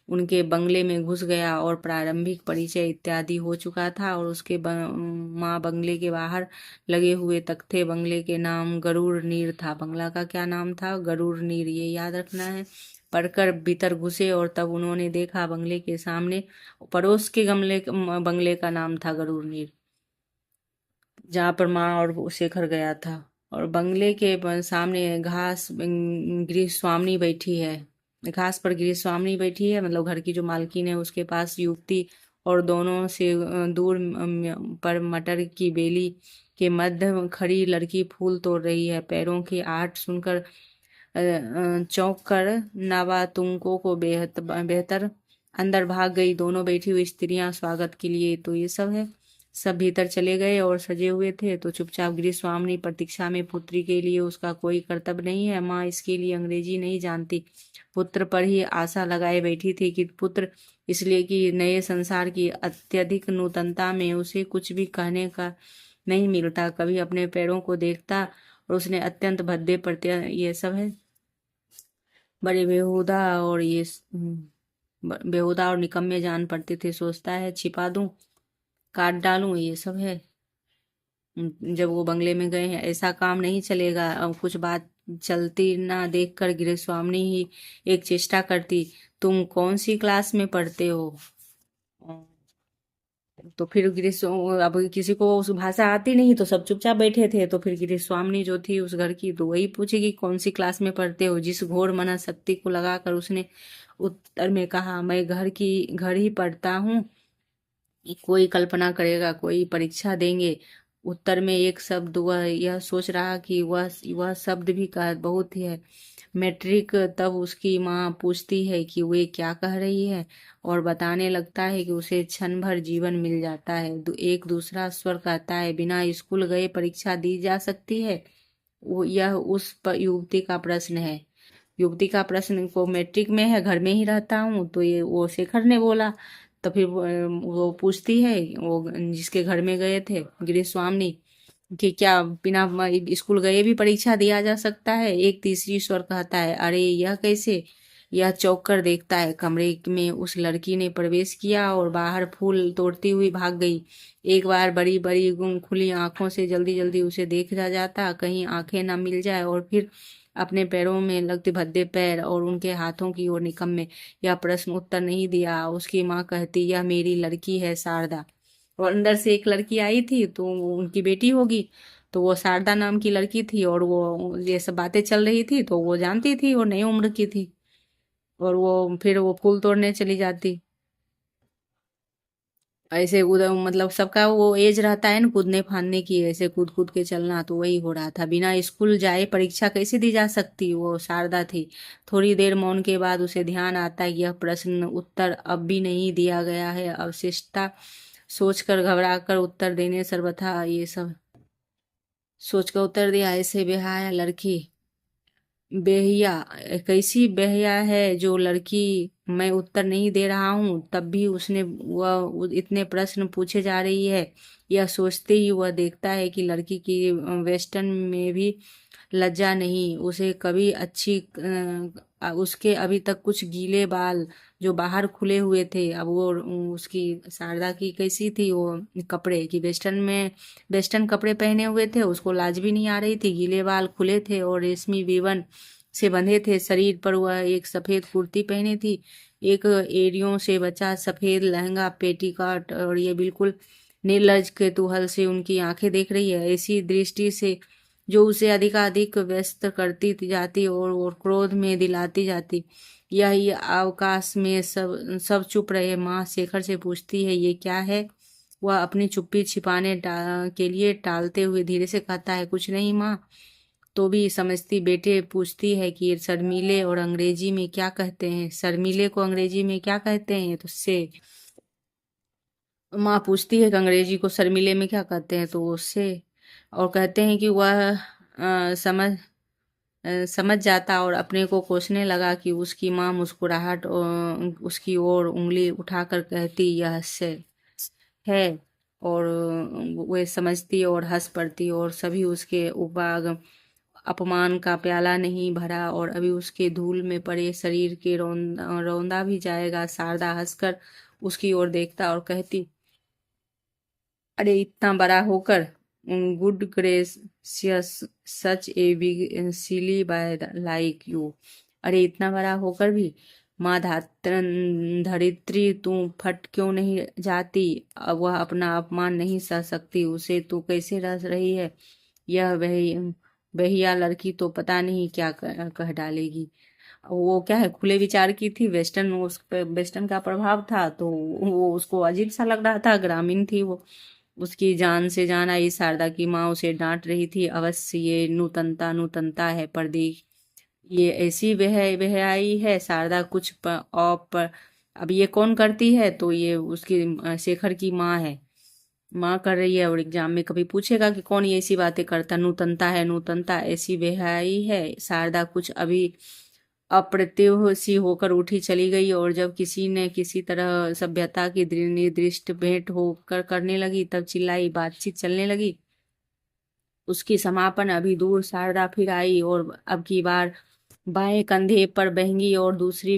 उनके बंगले में घुस गया, और प्रारंभिक परिचय इत्यादि हो चुका था। और उसके माँ बंगले के बाहर लगे हुए तख्ते, बंगले के नाम गरुड़ नीर था। बंगला का क्या नाम था, गरुड़ नीर, ये याद रखना है। पढ़कर भीतर घुसे और तब उन्होंने देखा बंगले के सामने पड़ोस के बंगले का नाम था गरुड़ नीर, जहाँ पर माँ और वो शेखर गया था। और बंगले के सामने गृह स्वामिनी बैठी है, घास पर गृह स्वामिनी बैठी है, मतलब घर की जो मालकिन है उसके पास युवती, और दोनों से दूर पर मटर की बेली के मध्य खड़ी लड़की फूल तोड़ रही है। पैरों की आहट सुनकर चौंक कर नवातुंको को बेहतर अंदर भाग गई। दोनों बैठी हुई स्त्रियां स्वागत के लिए। तो ये सब है, सब भीतर चले गए और सजे हुए थे। तो चुपचाप गृह स्वामिनी प्रतीक्षा में, पुत्री के लिए उसका कोई कर्तव्य नहीं है, माँ इसके लिए अंग्रेजी नहीं जानती, पुत्र पर ही आशा लगाए बैठी थी कि पुत्र इसलिए कि नए संसार की अत्यधिक नूतनता में उसे कुछ भी कहने का नहीं मिलता। कभी अपने पैरों को देखता और उसने अत्यंत भद्दे प्रत्य, ये सब है, बड़े बेहुदा और निकम्मे जान पड़ते थे। सोचता है छिपा दूं, काट डालूं, ये सब है। जब वो बंगले में गए हैं, ऐसा काम नहीं चलेगा। अब कुछ बात चलती ना देखकर गृह स्वामिनी ही एक चेष्टा करती, तुम कौन सी क्लास में पढ़ते हो। तो फिर अब किसी को उस भाषा आती नहीं, तो सब चुपचाप बैठे थे। तो फिर गृह स्वामिनी जो थी उस घर की, तो वही पूछेगी कौन सी क्लास में पढ़ते हो। जिस घोर मना शक्ति को लगाकर उसने उत्तर में कहा, मैं घर ही पढ़ता हूँ, कोई कल्पना करेगा, कोई परीक्षा देंगे, उत्तर में एक शब्द वह यह सोच रहा कि वह शब्द भी कह बहुत ही है। मैट्रिक तब उसकी माँ पूछती है कि वे क्या कह रही है, और बताने लगता है कि उसे क्षण भर जीवन मिल जाता है। एक दूसरा स्वर कहता है, बिना स्कूल गए परीक्षा दी जा सकती है? वो यह उस युवती का प्रश्न है। युवती का प्रश्न को मैट्रिक में है, घर में ही रहता हूँ, तो ये वो शेखर ने बोला। तो फिर वो पूछती है, वो जिसके घर में गए थे गिरीश स्वामी, कि क्या बिना स्कूल गए भी परीक्षा दिया जा सकता है? एक तीसरी स्वर कहता है, अरे यह कैसे? यह चौंक कर देखता है, कमरे में उस लड़की ने प्रवेश किया और बाहर फूल तोड़ती हुई भाग गई। एक बार बड़ी बड़ी खुली आंखों से जल्दी जल्दी उसे देखा जाता, कहीं आंखें न मिल जाए, और फिर अपने पैरों में लगते भद्दे पैर और उनके हाथों की ओर निकम्मे। यह प्रश्न उत्तर नहीं दिया। उसकी माँ कहती, यह मेरी लड़की है शारदा। और अंदर से एक लड़की आई थी, तो वो उनकी बेटी होगी। तो वो शारदा नाम की लड़की थी, और वो ये सब बातें चल रही थी, तो वो जानती थी, और नई उम्र की थी। और वो फिर वो फूल तोड़ने चली जाती। ऐसे उधर मतलब सबका वो एज रहता है ना कूदने फांदने की, ऐसे कूद कूद के चलना, तो वही हो रहा था। बिना स्कूल जाए परीक्षा कैसे दी जा सकती? वो शारदा थी। थोड़ी देर मौन के बाद उसे ध्यान आता है, यह प्रश्न उत्तर अब भी नहीं दिया गया है। अवशिष्टता सोचकर घबरा कर उत्तर देने सर्वथा ये सब सोचकर उत्तर दिया, ऐसे बेहाया लड़की, बेहिया, कैसी बेहिया है जो लड़की। मैं उत्तर नहीं दे रहा हूँ, तब भी उसने वह इतने प्रश्न पूछे जा रही है। यह सोचते ही वह देखता है कि लड़की की वेस्टर्न में भी लज्जा नहीं। उसे कभी अच्छी उसके अभी तक कुछ गीले बाल जो बाहर खुले हुए थे, अब वो उसकी शारदा की कैसी थी वो कपड़े की, वेस्टर्न कपड़े पहने हुए थे, उसको लाज भी नहीं आ रही थी। गीले बाल खुले थे और रेशमी रिबन से बंधे थे। शरीर पर वह एक सफेद कुर्ती पहनी थी, एक एड़ियों से बचा सफेद लहंगा पेटीकोट, और ये बिल्कुल निर्लज कुतूहल से उनकी आंखें देख रही है, ऐसी दृष्टि से जो उसे अधिकाधिक व्यस्त करती जाती और क्रोध में दिलाती जाती। यही अवकाश में सब चुप रहे। माँ शेखर से पूछती है, ये क्या है? वह अपनी चुप्पी छिपाने के लिए टालते हुए धीरे से कहता है, कुछ नहीं माँ। तो भी समझती बेटे पूछती है कि शर्मीले और अंग्रेजी में क्या कहते हैं? शर्मीले को अंग्रेजी में क्या कहते हैं? तो उससे माँ पूछती है कि अंग्रेजी को शर्मीले में क्या कहते हैं, तो उससे और कहते हैं कि वह समझ जाता और अपने को कोसने लगा कि उसकी माँ मुस्कुराहट और उसकी ओर उंगली उठाकर कहती, यह से है। और वे समझती और हंस पड़ती, और सभी उसके उपाग अपमान का प्याला नहीं भरा और अभी उसके धूल में पड़े शरीर के रौंदा भी जाएगा। शारदा हंसकर उसकी ओर देखता और कहती, अरे इतना बड़ा होकर, good gracious, such a big silly boy like you. अरे इतना बड़ा होकर भी माँ धरित्री तू फट क्यों नहीं जाती? अब वह अपना अपमान नहीं सह सकती, उसे तू कैसे रह रही है? यह बहिया लड़की तो पता नहीं क्या कह डालेगी। वो क्या है, खुले विचार की थी, वेस्टर्न उस पे वेस्टर्न का प्रभाव था, तो वो उसको अजीब सा लग रहा था। ग्रामीण थी वो, उसकी जान से जान आई। शारदा की माँ उसे डांट रही थी, अवश्य ये नूतनता नूतनता है, पर देख ये ऐसी बेहयाई है। शारदा कुछ पर अब ये कौन करती है? तो ये उसकी शेखर की माँ है, माँ कर रही है। और एग्जाम में कभी पूछेगा कि कौन ये ऐसी बातें करता, नूतनता है, नूतनता ऐसी बेहयाई है। शारदा कुछ अभी अप्रतिभ सी होकर उठी चली गई, और जब किसी ने किसी तरह सभ्यता की निर्दिष्ट भेंट होकर करने लगी, तब चिल्लाई, बातचीत चलने लगी। उसकी समापन अभी दूर। शारदा फिर आई और अब की बार बाएं कंधे पर बहंगी और दूसरी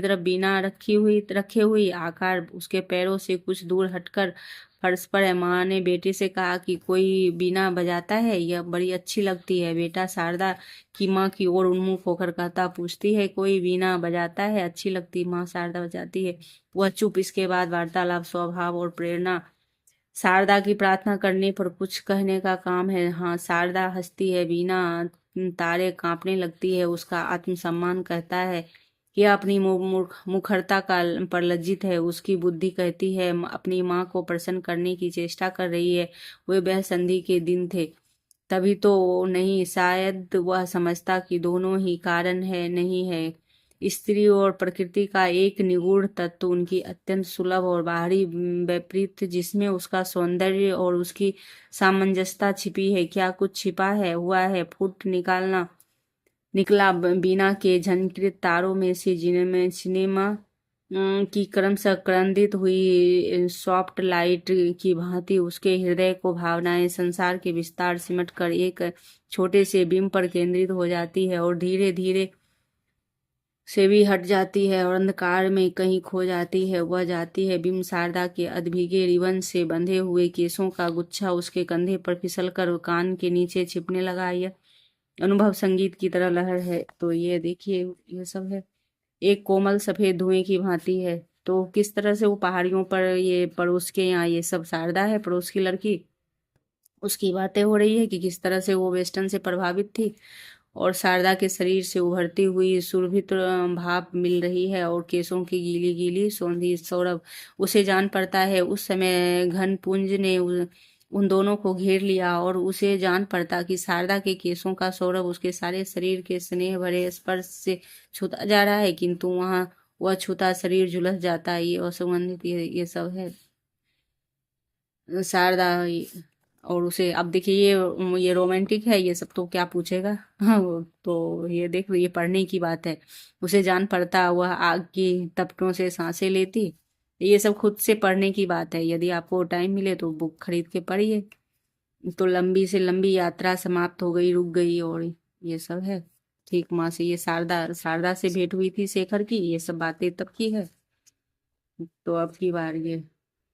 तरफ बीना रखे हुई, आकार उसके पैरों से कुछ दूर हटकर फर्श पर है। माँ ने बेटे से कहा कि कोई बीना बजाता है, यह बड़ी अच्छी लगती है। बेटा शारदा की माँ की ओर उन्मुख होकर कहता, पूछती है कोई बीना बजाता है? अच्छी लगती माँ, शारदा बजाती है। वह चुप। इसके बाद वार्तालाप स्वभाव और प्रेरणा। शारदा की प्रार्थना करने पर कुछ कहने का काम है। हाँ, शारदा हंसती है, बीना तारे कांपने लगती है, उसका आत्मसम्मान कहता है, यह अपनी मुखरता का पर लज्जित है। उसकी बुद्धि कहती है अपनी माँ को प्रसन्न करने की चेष्टा कर रही है। वे वह संधि के दिन थे। तभी तो नहीं, शायद वह समझता कि दोनों ही कारण है, नहीं है। स्त्री और प्रकृति का एक निगूढ़ तत्व, उनकी अत्यंत सुलभ और बाहरी वैपरीत्य, जिसमें उसका सौंदर्य और उसकी सामंजस्यता छिपी है। क्या कुछ छिपा है, हुआ है, फूट निकला बीना के झनकृत तारों में से, जिनमें सिनेमा की क्रमशः क्रंदित हुई सॉफ्ट लाइट की भांति उसके हृदय को भावनाएं संसार के विस्तार सिमट कर एक छोटे से बिंब पर केंद्रित हो जाती है और धीरे धीरे से भी हट जाती है और अंधकार में कहीं खो जाती है। वह जाती है बिंब शारदा के अधभीगे रिबन से बंधे हुए केसों का गुच्छा उसके कंधे पर फिसल कर कान के नीचे छिपने लगा। यह अनुभव संगीत की तरह लहर है। तो ये देखिए, ये सब है, एक कोमल सफेद धुएं की भांति है। तो किस तरह से वो पहाड़ियों पर, ये पड़ोस के यहाँ, ये सब शारदा है पड़ोस की लड़की, उसकी बातें हो रही है कि किस तरह से वो वेस्टर्न से प्रभावित थी और शारदा के शरीर से उभरती हुई सुरभित भाप मिल रही है और केसों की गीली गीली सौंधी सौरभ। उसे जान पड़ता है उस समय घन पुंज ने उन दोनों को घेर लिया और उसे जान पड़ता कि शारदा के केसों का सौरभ उसके सारे शरीर के स्नेह भरे स्पर्श से छूता जा रहा है, किंतु वहां वह छूता शरीर झुलस जाता है। ये असुगंधित, ये सब है शारदा। और उसे अब देखिए, ये रोमांटिक है, ये सब तो क्या पूछेगा। हाँ, तो ये देख, ये पढ़ने की बात है। उसे जान पड़ता वह आग की तपटों से सांसें लेती। ये सब खुद से पढ़ने की बात है। यदि आपको टाइम मिले तो बुक खरीद के पढ़िए। तो लंबी से लंबी यात्रा समाप्त हो गई, रुक गई, और ये सब है। ठीक माँ से ये शारदा शारदा से भेंट हुई थी शेखर की, ये सब बातें तब की है। तो अब की बार ये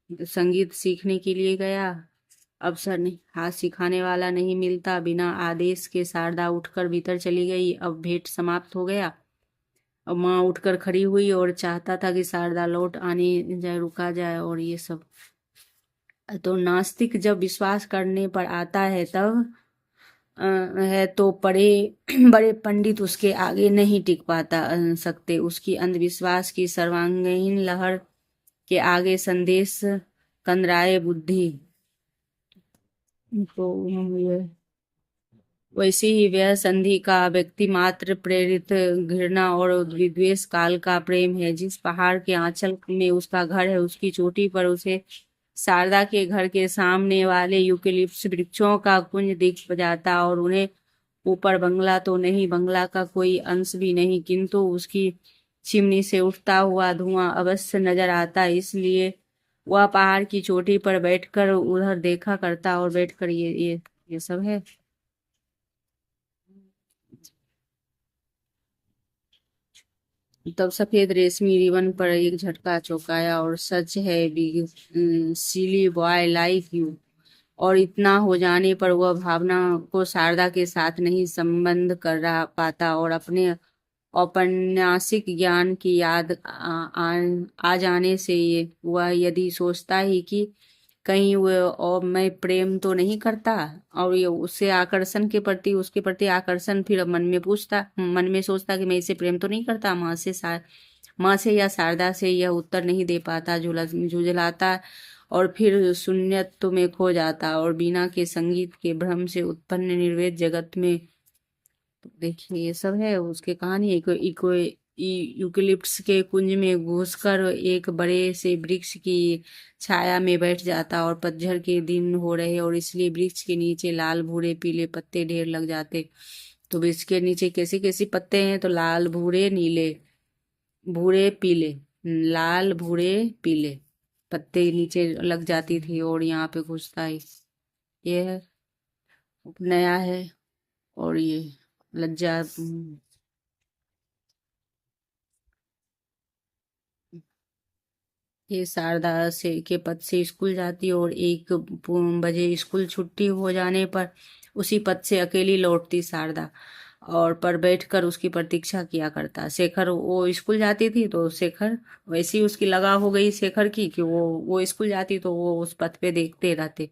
संगीत सीखने के लिए गया। अवसर नहीं, हाथ सिखाने वाला नहीं मिलता। बिना आदेश के शारदा उठकर भीतर चली गई। अब भेंट समाप्त हो गया। अब माँ उठकर खड़ी हुई और चाहता था कि शारदा लौट आने जाए, रुका जाए, और ये सब। तो नास्तिक जब विश्वास करने पर आता है तब है तो बड़े बड़े पंडित उसके आगे नहीं टिक पाता सकते। उसकी अंधविश्वास की सर्वांगीण लहर के आगे संदेश कंदराए बुद्धि। तो ये वैसे ही वह संधि का व्यक्ति मात्र प्रेरित घृणा और विद्वेष काल का प्रेम है। जिस पहाड़ के आंचल में उसका घर है, उसकी चोटी पर उसे शारदा के घर के सामने वाले यूकेलिप्टस वृक्षों का कुंज दिख जाता, और उन्हें ऊपर बंगला तो नहीं, बंगला का कोई अंश भी नहीं, किंतु उसकी चिमनी से उठता हुआ धुआं अवश्य नजर आता। इसलिए वह पहाड़ की चोटी पर बैठकर उधर देखा करता और बैठकर ये सब है। तब सफेद रेशमी रिबन पर एक झटका चौंकाया, और सच है, big silly boy like you. और इतना हो जाने पर वह भावना को शारदा के साथ नहीं संबंध कर रहा पाता, और अपने औपन्यासिक ज्ञान की याद आ जाने से वह यदि सोचता ही कि कहीं वो और मैं प्रेम तो नहीं करता, और ये उससे आकर्षण के प्रति, उसके प्रति आकर्षण, फिर मन में पूछता, मन में सोचता कि मैं इसे प्रेम तो नहीं करता। माँ से या शारदा से यह उत्तर नहीं दे पाता, झुझलाता और फिर शून्यत्व में खो जाता और बीना के संगीत के भ्रम से उत्पन्न निर्वेद जगत में। तो देखिए, ये सब है उसके कहानी। यूकेलिप्टस के कुंज में घुसकर एक बड़े से वृक्ष की छाया में बैठ जाता, और पतझड़ के दिन हो रहे और इसलिए वृक्ष के नीचे लाल भूरे पीले पत्ते ढेर लग जाते। तो वृक्ष के नीचे कैसे कैसे पत्ते हैं, तो लाल भूरे नीले, भूरे पीले, लाल भूरे पीले पत्ते नीचे लग जाती थी, और यहाँ पे घुसता है। ये है, नया है, और ये लज्जा। ये शारदा से के पद से स्कूल जाती और 1 बजे स्कूल छुट्टी हो जाने पर उसी पद से अकेली लौटती शारदा, और पर बैठकर उसकी प्रतीक्षा किया करता शेखर। वो स्कूल जाती थी तो शेखर, वैसी ही उसकी लगाव हो गई शेखर की कि वो स्कूल जाती तो वो उस पथ पे देखते रहते।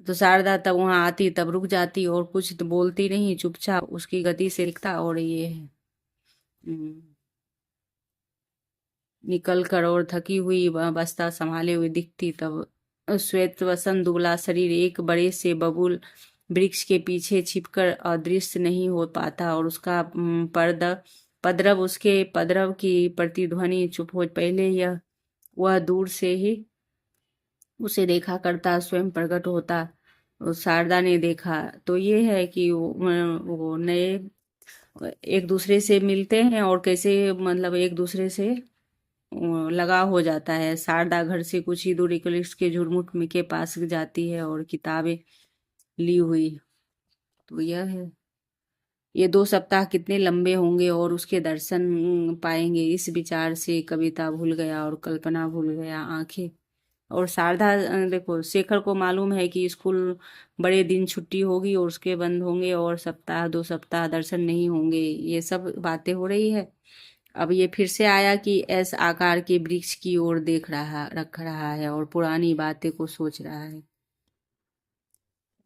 तो शारदा तब वहां आती, तब रुक जाती और कुछ तो बोलती नहीं, चुपचाप उसकी गति से दिखता। और ये है। हम्म। निकल कर और थकी हुई बस्ता संभाले हुए दिखती, तब श्वेत वसन दुबला शरीर एक बड़े से बबूल वृक्ष के पीछे छिपकर अदृश्य नहीं हो पाता, और उसका पद्रव उसके पद्रव की प्रतिध्वनि चुप हो। पहले यह वह दूर से ही उसे देखा करता, स्वयं प्रकट होता। शारदा ने देखा तो ये है कि वो नए एक दूसरे से मिलते हैं और कैसे मतलब एक दूसरे से लगाव हो जाता है। शारदा घर से कुछ ही दूर इकलिस के झुरमुट के पास जाती है और किताबें ली हुई। तो यह है, ये 2 सप्ताह कितने लंबे होंगे और उसके दर्शन पाएंगे, इस विचार से कविता भूल गया और कल्पना भूल गया आंखें। और शारदा देखो, शेखर को मालूम है कि स्कूल बड़े दिन छुट्टी होगी और उसके बंद होंगे और 1 सप्ताह 2 सप्ताह दर्शन नहीं होंगे, ये सब बातें हो रही है। अब ये फिर से आया कि एस आकार के वृक्ष की ओर रख रहा है और पुरानी बातें को सोच रहा है।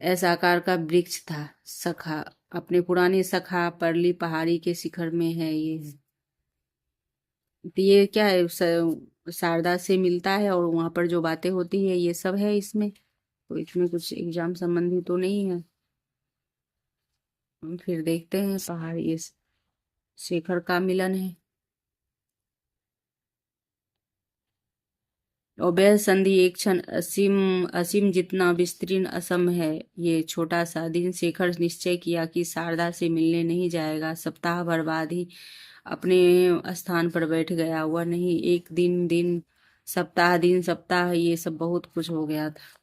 एस आकार का वृक्ष था, सखा, अपने पुराने सखा परली पहाड़ी के शिखर में है ये। तो ये क्या है, शारदा से मिलता है और वहां पर जो बातें होती है ये सब है इसमें। तो इसमें कुछ एग्जाम संबंधी तो नहीं है। फिर देखते हैं, पहाड़ ये शेखर का मिलन है। अभय संधि एक क्षण असीम, असीम जितना विस्तीर्ण असम है ये छोटा सा दिन। शेखर निश्चय किया कि शारदा से मिलने नहीं जाएगा। सप्ताह भर बाद ही अपने स्थान पर बैठ गया। वह नहीं, एक दिन दिन सप्ताह दिन सप्ताह, ये सब बहुत कुछ हो गया था।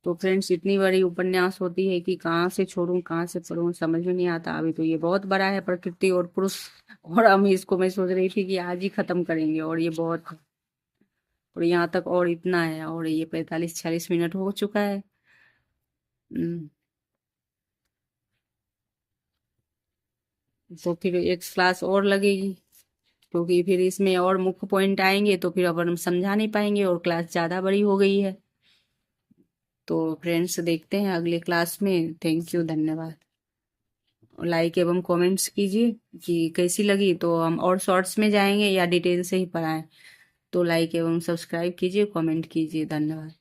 तो फ्रेंड्स, इतनी बड़ी उपन्यास होती है कि कहाँ से छोड़ूं कहाँ से पढ़ूं समझ में नहीं आता। अभी तो ये बहुत बड़ा है, प्रकृति और पुरुष, और हम इसको, मैं सोच रही थी कि आज ही खत्म करेंगे और ये बहुत है। और यहाँ तक और इतना है, और ये 45-46 मिनट हो चुका है। हम्म, तो फिर एक क्लास और लगेगी, क्योंकि फिर इसमें और मुख्य पॉइंट आएंगे तो फिर अब हम समझा नहीं पाएंगे और क्लास ज़्यादा बड़ी हो गई है। तो फ्रेंड्स, देखते हैं अगले क्लास में। थैंक यू, धन्यवाद। लाइक एवं कमेंट्स कीजिए कि कैसी लगी, तो हम और शॉर्ट्स में जाएंगे या डिटेल से ही पढ़ाएं। तो लाइक एवं सब्सक्राइब कीजिए, कमेंट कीजिए, धन्यवाद।